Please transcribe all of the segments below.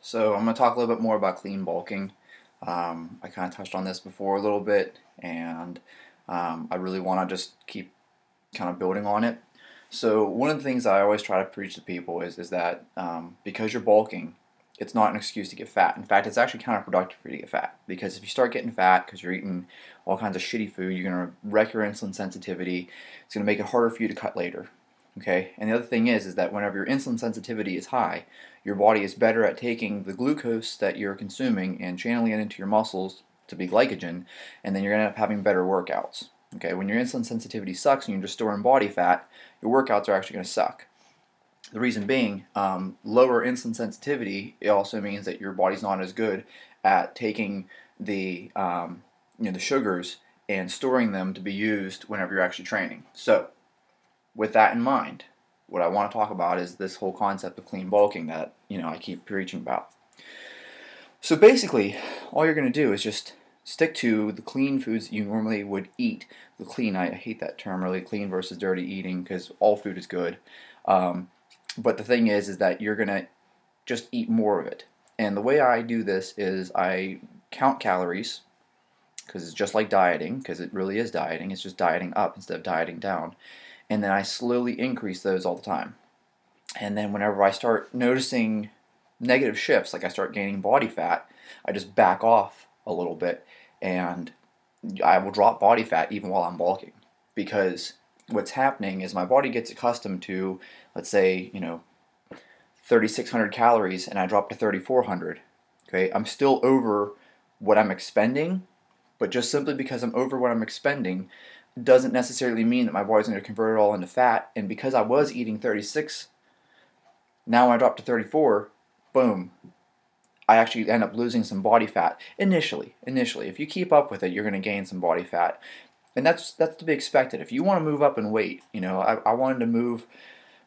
So I'm going to talk a little bit more about clean bulking. I kind of touched on this before a little bit, and I really want to just keep kind of building on it. So one of the things I always try to preach to people is that because you're bulking, it's not an excuse to get fat. In fact, it's actually counterproductive for you to get fat because if you start getting fat because you're eating all kinds of shitty food, you're going to wreck your insulin sensitivity. It's going to make it harder for you to cut later. Okay, and the other thing is that whenever your insulin sensitivity is high, your body is better at taking the glucose that you're consuming and channeling it into your muscles to be glycogen, and then you're going to end up having better workouts. Okay, when your insulin sensitivity sucks and you're just storing body fat, your workouts are actually going to suck. The reason being, lower insulin sensitivity, it also means that your body's not as good at taking the sugars and storing them to be used whenever you're actually training. So with that in mind, what I want to talk about is this whole concept of clean bulking that I keep preaching about. So basically, all you're going to do is just stick to the clean foods that you normally would eat. The clean, I hate that term really, clean versus dirty eating, because all food is good. But the thing is that you're going to just eat more of it. And the way I do this is I count calories, because it's just like dieting, because it really is dieting. It's just dieting up instead of dieting down. And then I slowly increase those all the time. And then whenever I start noticing negative shifts, like I start gaining body fat, I just back off a little bit and I will drop body fat even while I'm bulking. Because what's happening is my body gets accustomed to, let's say, 3,600 calories and I drop to 3,400. Okay, I'm still over what I'm expending, but just simply because I'm over what I'm expending doesn't necessarily mean that my body's going to convert it all into fat. And because I was eating 36, now I drop to 34, boom, I actually end up losing some body fat initially. If you keep up with it, you're going to gain some body fat, and that's to be expected. If you want to move up in weight, I wanted to move.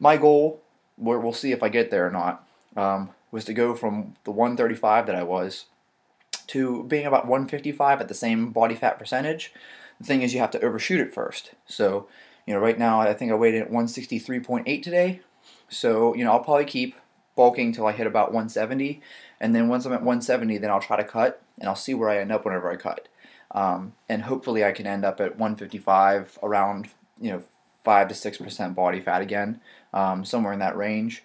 My goal, where we'll see if I get there or not, was to go from the 135 that I was to being about 155 at the same body fat percentage. The thing is, you have to overshoot it first. So, right now I think I weighed in at 163.8 today. So, I'll probably keep bulking till I hit about 170, and then once I'm at 170, then I'll try to cut, and I'll see where I end up whenever I cut. And hopefully I can end up at 155, around 5 to 6% body fat again, somewhere in that range.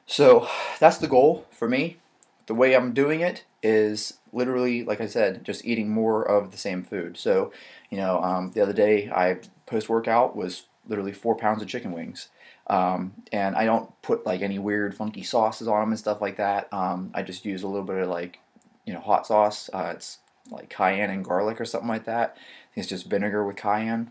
So that's the goal for me. The way I'm doing it is literally, like I said, just eating more of the same food. So, the other day I post-workout was literally 4 pounds of chicken wings. And I don't put like any weird funky sauces on them and stuff like that. I just use a little bit of hot sauce. It's like cayenne and garlic or something like that. I think it's just vinegar with cayenne.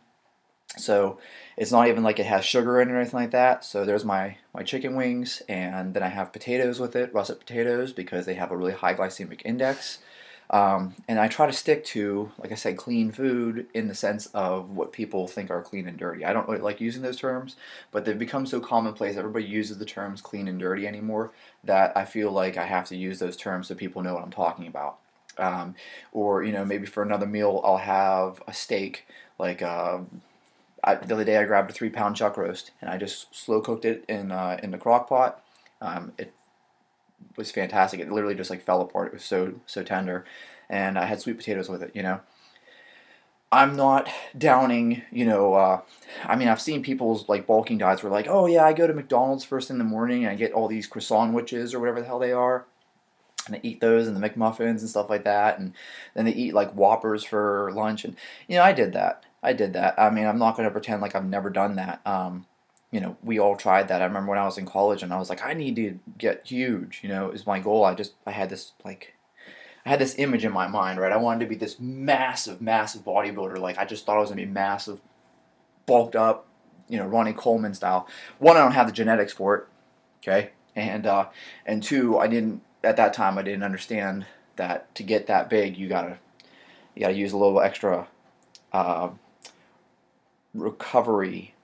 So it's not even like it has sugar in it or anything like that. So there's my chicken wings, and then I have potatoes with it, russet potatoes, because they have a really high glycemic index. And I try to stick to, like I said, clean food in the sense of what people think are clean and dirty. I don't really like using those terms, but they've become so commonplace. Everybody uses the terms clean and dirty anymore that I feel like I have to use those terms so people know what I'm talking about. Or maybe for another meal I'll have a steak, like the other day I grabbed a 3 pound chuck roast and I just slow cooked it in the crock pot. It was fantastic. It literally just like fell apart. It was so tender, and I had sweet potatoes with it. I'm not downing. I mean, I've seen people's like bulking diets where like, oh yeah, I go to McDonald's first thing in the morning and I get all these croissant witches or whatever the hell they are, and they eat those and the McMuffins and stuff like that, and then they eat like Whoppers for lunch, and I did that. I mean, I'm not going to pretend like I've never done that. We all tried that. I remember when I was in college and I was like, I need to get huge. Is my goal. I had this image in my mind, right? I wanted to be this massive, massive bodybuilder. Like I just thought I was gonna be massive, bulked up, Ronnie Coleman style. One, I don't have the genetics for it, okay, and two, I didn't at that time. I didn't understand that to get that big, you gotta use a little extra uh, recovery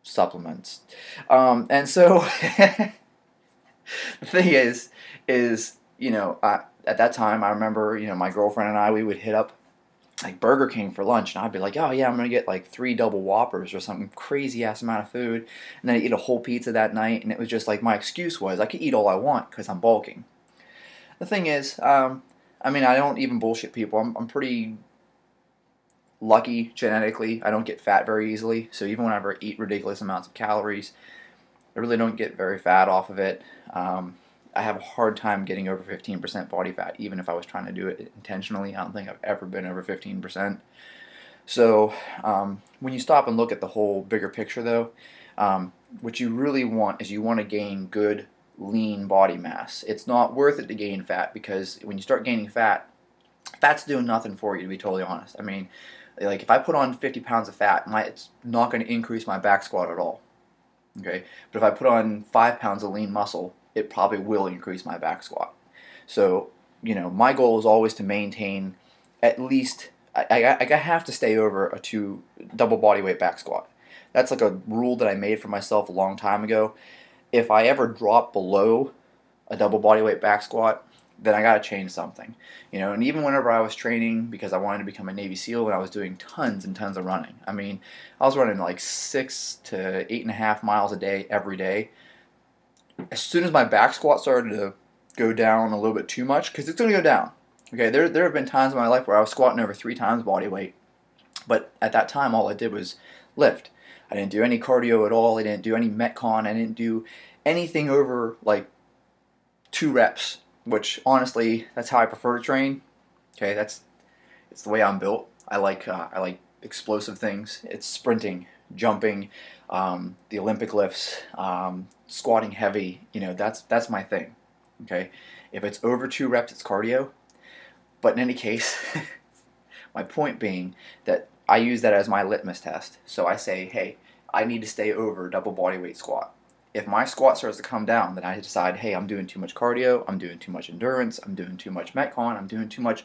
supplements, and so the thing is at that time I remember my girlfriend and I, we would hit up like Burger King for lunch, and I'd be like, oh yeah, I'm gonna get like 3 double Whoppers or some crazy ass amount of food, and then I'd eat a whole pizza that night, and it was just like my excuse was I could eat all I want because I'm bulking. the thing is, I mean, I don't even bullshit people. I'm pretty lucky genetically. I don't get fat very easily. So even whenever I eat ridiculous amounts of calories, I really don't get very fat off of it. I have a hard time getting over 15% body fat, even if I was trying to do it intentionally. I don't think I've ever been over 15%. So when you stop and look at the whole bigger picture, though, what you really want is you want to gain good, lean body mass. It's not worth it to gain fat, because when you start gaining fat, fat's doing nothing for you, to be totally honest. I mean, like if I put on 50 pounds of fat, it's not going to increase my back squat at all. Okay, but if I put on 5 pounds of lean muscle, it probably will increase my back squat. So, my goal is always to maintain at least, I have to stay over a double body weight back squat. That's like a rule that I made for myself a long time ago. If I ever drop below a double body weight back squat, then I got to change something. And even whenever I was training, because I wanted to become a Navy SEAL, and I was doing tons and tons of running. I mean, I was running like 6 to 8.5 miles a day every day. As soon as my back squat started to go down a little bit too much, because it's going to go down. Okay, there have been times in my life where I was squatting over 3 times body weight, but at that time all I did was lift. I didn't do any cardio at all. I didn't do any Metcon. I didn't do anything over like 2 reps, which honestly, that's how I prefer to train. Okay, it's the way I'm built. I like explosive things. It's sprinting, jumping, the Olympic lifts, squatting heavy. That's my thing. Okay, if it's over 2 reps, it's cardio. But in any case, my point being that I use that as my litmus test. So I say, hey, I need to stay over double body weight squat. If my squat starts to come down, then I decide, hey, I'm doing too much cardio, I'm doing too much endurance, I'm doing too much Metcon, I'm doing too much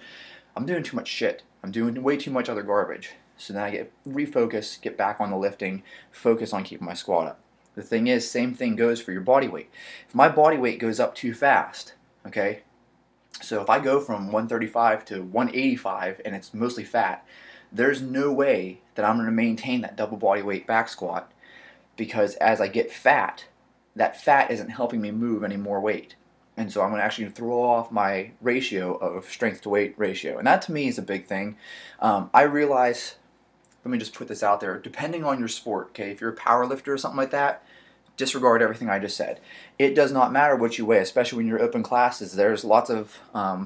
shit. I'm doing way too much other garbage. So then I refocus, get back on the lifting, focus on keeping my squat up. The thing is, same thing goes for your body weight. If my body weight goes up too fast, okay, so if I go from 135 to 185 and it's mostly fat, there's no way that I'm going to maintain that double body weight back squat, because as I get fat, that fat isn't helping me move any more weight. And so I'm going to actually throw off my ratio of strength to weight ratio. And that to me is a big thing. I realize, let me just put this out there, depending on your sport, okay, if you're a power lifter or something like that, disregard everything I just said. It does not matter what you weigh, especially when you're open classes. There's lots of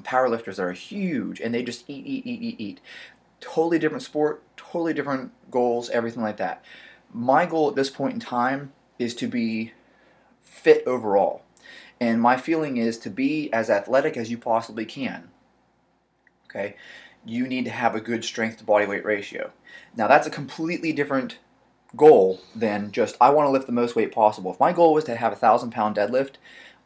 power lifters that are huge and they just eat. Totally different sport, totally different goals, everything like that. My goal at this point in time is to be fit overall. And my feeling is to be as athletic as you possibly can. Okay? You need to have a good strength to body weight ratio. Now that's a completely different goal than just, I want to lift the most weight possible. If my goal was to have a 1,000-pound deadlift,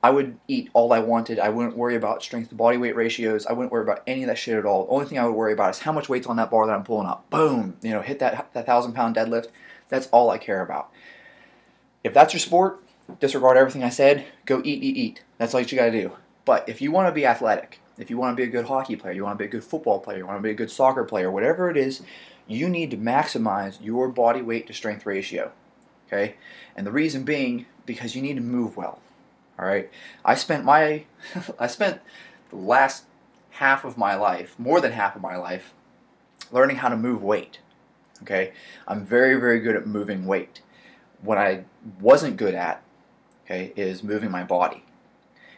I would eat all I wanted. I wouldn't worry about strength to body weight ratios. I wouldn't worry about any of that shit at all. The only thing I would worry about is how much weight's on that bar that I'm pulling up. Boom! Hit that 1,000-pound deadlift. That's all I care about. If that's your sport, disregard everything I said. Go eat. That's all you gotta do. But if you want to be athletic, if you want to be a good hockey player, you want to be a good football player, you want to be a good soccer player, whatever it is, you need to maximize your body weight to strength ratio. Okay? And the reason being, because you need to move well. All right? I spent the last half of my life, more than half of my life, learning how to move weight. Okay? I'm very, very good at moving weight. What I wasn't good at, okay, is moving my body.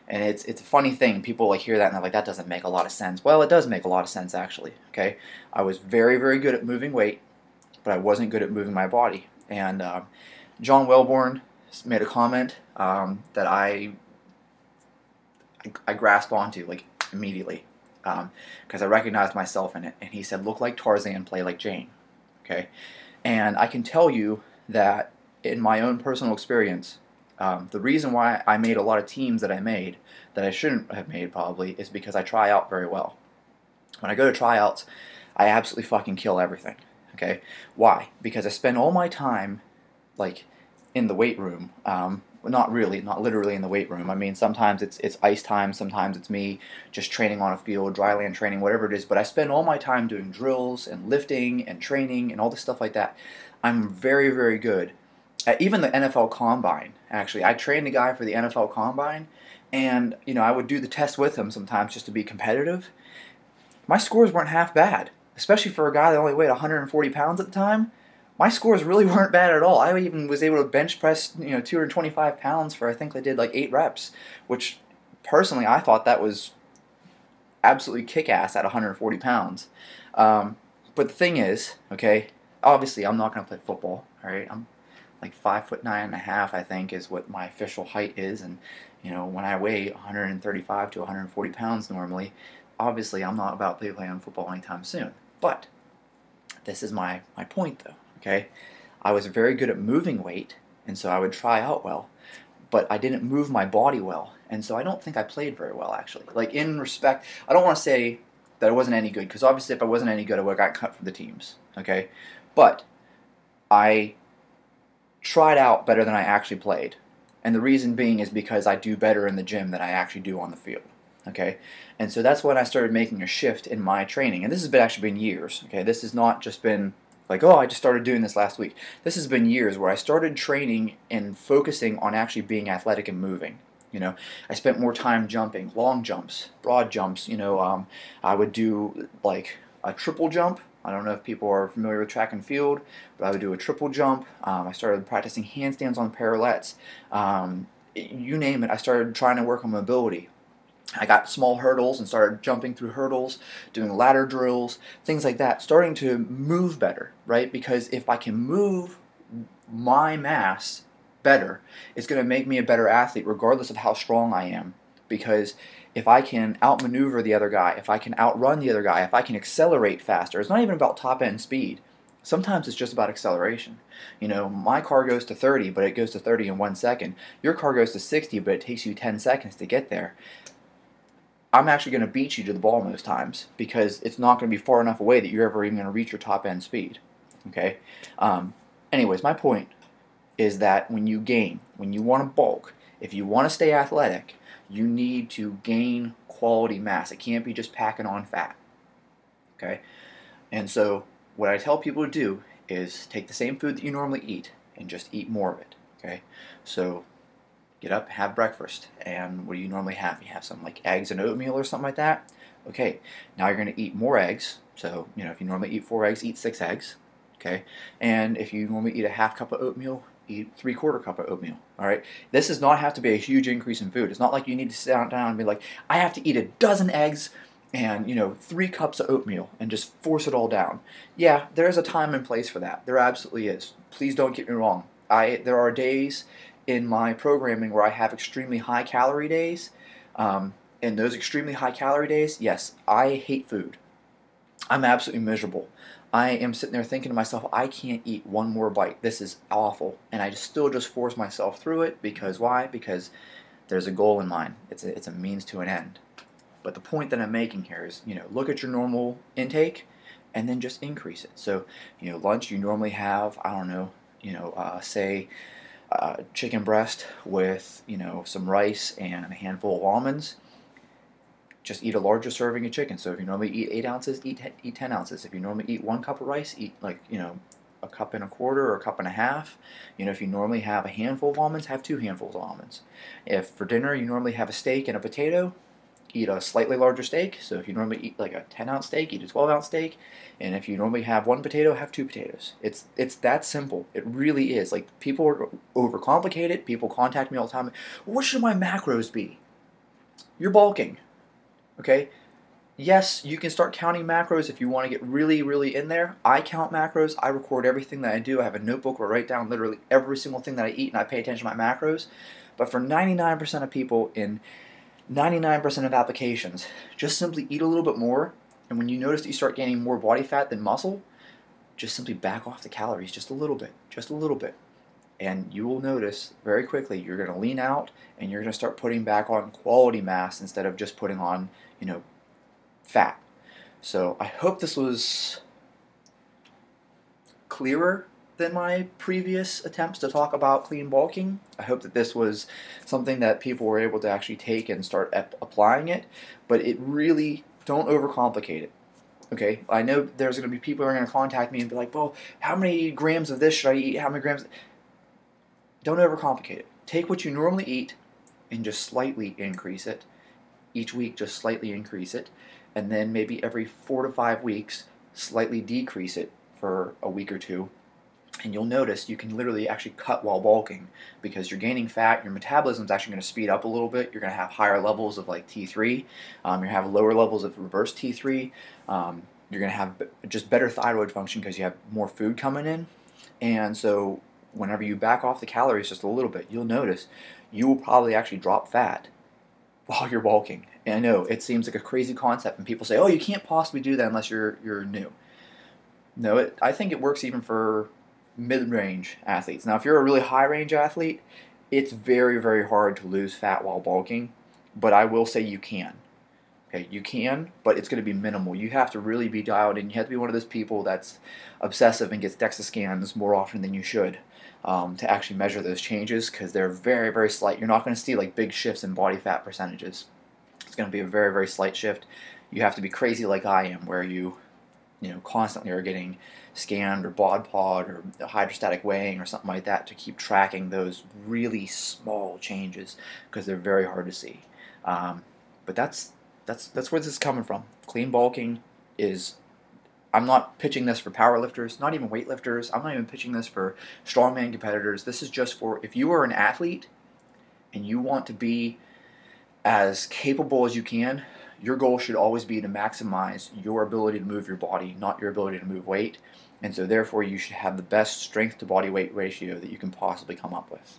And it's a funny thing. People hear that and they're like, that doesn't make a lot of sense. Well, it does make a lot of sense, actually. Okay, I was very, very good at moving weight, but I wasn't good at moving my body. And John Welborn made a comment that I grasped onto immediately, because I recognized myself in it. And he said, "Look like Tarzan, play like Jane." Okay, and I can tell you that in my own personal experience, the reason why I made a lot of teams that I made, that I shouldn't have made probably, is because I try out very well. When I go to tryouts, I absolutely fucking kill everything. Okay? Why? Because I spend all my time, in the weight room. Not literally in the weight room. I mean, sometimes it's ice time, sometimes it's me just training on a field, dryland training, whatever it is, but I spend all my time doing drills and lifting and training and all this stuff like that. I'm very, very good. Even the NFL Combine, actually. I trained a guy for the NFL Combine, And, you know, I would do the test with him sometimes just to be competitive. My scores weren't half bad, especially for a guy that only weighed 140 pounds at the time. My scores really weren't bad at all. I even was able to bench press, 225 pounds for, I think I did like 8 reps, which personally I thought that was absolutely kick-ass at 140 pounds. Um, but the thing is, okay, obviously I'm not going to play football, all right? I'm like 5'9.5", I think, is what my official height is, and when I weigh 135 to 140 pounds normally, obviously I'm not about to be playing football anytime soon. But this is my point, though. Okay, I was very good at moving weight, and so I would try out well, but I didn't move my body well, and so I don't think I played very well actually. Like in respect, I don't want to say that I wasn't any good, because obviously if I wasn't any good, I would have got cut from the teams. Okay, but I tried out better than I actually played. And the reason being is because I do better in the gym than I actually do on the field. Okay? And so that's when I started making a shift in my training. And this has actually been years. Okay? This has not just been like, oh, I just started doing this last week. This has been years where I started training and focusing on actually being athletic and moving. I spent more time jumping, long jumps, broad jumps. I would do like a triple jump. I don't know if people are familiar with track and field, but I would do a triple jump. I started practicing handstands on parallettes. You name it, I started trying to work on mobility. I got small hurdles and started jumping through hurdles, doing ladder drills, things like that, starting to move better, right? Because if I can move my mass better, it's going to make me a better athlete regardless of how strong I am. Because if I can outmaneuver the other guy, if I can outrun the other guy, if I can accelerate faster, it's not even about top end speed. Sometimes it's just about acceleration. My car goes to 30, but it goes to 30 in 1 second. Your car goes to 60, but it takes you 10 seconds to get there. I'm actually going to beat you to the ball most times because it's not going to be far enough away that you're ever even going to reach your top end speed. Okay. Anyways, my point is that when you want to bulk, if you want to stay athletic, you need to gain quality mass. It can't be just packing on fat. Okay? And so what I tell people to do is take the same food that you normally eat and just eat more of it. Okay? So get up, have breakfast, and what do you normally have? You have some like eggs and oatmeal or something like that. Okay, now you're going to eat more eggs. So, if you normally eat 4 eggs, eat 6 eggs. Okay, and if you normally eat a half cup of oatmeal, eat 3/4 cup of oatmeal. All right, this does not have to be a huge increase in food. It's not like you need to sit down and be like, I have to eat a dozen eggs and 3 cups of oatmeal and just force it all down. Yeah, there's a time and place for that. There absolutely is. Please don't get me wrong. There are days in my programming where I have extremely high calorie days. In those extremely high calorie days, yes, I hate food. I'm absolutely miserable. I am sitting there thinking to myself, I can't eat one more bite. This is awful. And I still just force myself through it because why? Because there's a goal in mind. It's a means to an end. But the point that I'm making here is, look at your normal intake and then just increase it. So, lunch you normally have, I don't know, say chicken breast with some rice and a handful of almonds. Just eat a larger serving of chicken. So if you normally eat 8 ounces, eat 10 ounces. If you normally eat 1 cup of rice, eat like a cup and a quarter or a cup and a half. If you normally have a handful of almonds, have 2 handfuls of almonds. If for dinner you normally have a steak and a potato, eat a slightly larger steak. So if you normally eat like a 10-ounce steak, eat a 12-ounce steak. And if you normally have 1 potato, have 2 potatoes. It's that simple. It really is. Like, people overcomplicate it. People contact me all the time. What should my macros be? You're bulking. Okay? Yes, you can start counting macros if you want to get really, really in there. I count macros. I record everything that I do. I have a notebook where I write down literally every single thing that I eat, and I pay attention to my macros. But for 99% of people in 99% of applications, just simply eat a little bit more, and when you notice that you start gaining more body fat than muscle, just simply back off the calories just a little bit. And you will notice very quickly you're going to lean out and you're going to start putting back on quality mass instead of just putting on, fat. So I hope this was clearer than my previous attempts to talk about clean bulking. I hope that this was something that people were able to actually take and start applying it, but it really, don't overcomplicate it. Okay, I know there's going to be people who are going to contact me and be like, well, how many grams of this should I eat? How many grams? Don't overcomplicate it. Take what you normally eat and just slightly increase it. Each week, just slightly increase it. And then maybe every 4 to 5 weeks, slightly decrease it for a week or two. And you'll notice you can literally actually cut while bulking because you're gaining fat. Your metabolism is actually going to speed up a little bit. You're going to have higher levels of like T3. You're going to have lower levels of reverse T3. You're going to have just better thyroid function because you have more food coming in. And so whenever you back off the calories just a little bit, you'll notice you will probably actually drop fat while you're bulking. And I know it seems like a crazy concept, and people say, "Oh, you can't possibly do that unless you're new." No, I think it works even for mid-range athletes. Now, if you're a really high-range athlete, it's very, very hard to lose fat while bulking, but I will say you can. Okay, you can, but it's going to be minimal. You have to really be dialed in. You have to be one of those people that's obsessive and gets DEXA scans more often than you should to actually measure those changes because they're very, very slight. You're not going to see like big shifts in body fat percentages. It's going to be a very, very slight shift. You have to be crazy like I am, where you constantly are getting scanned or bod pod or hydrostatic weighing or something like that to keep tracking those really small changes because they're very hard to see. But that's where this is coming from. Clean bulking is. I'm not pitching this for powerlifters, not even weightlifters. I'm not even pitching this for strongman competitors. This is just for if you are an athlete and you want to be as capable as you can. Your goal should always be to maximize your ability to move your body, not your ability to move weight. And so therefore you should have the best strength to body weight ratio that you can possibly come up with.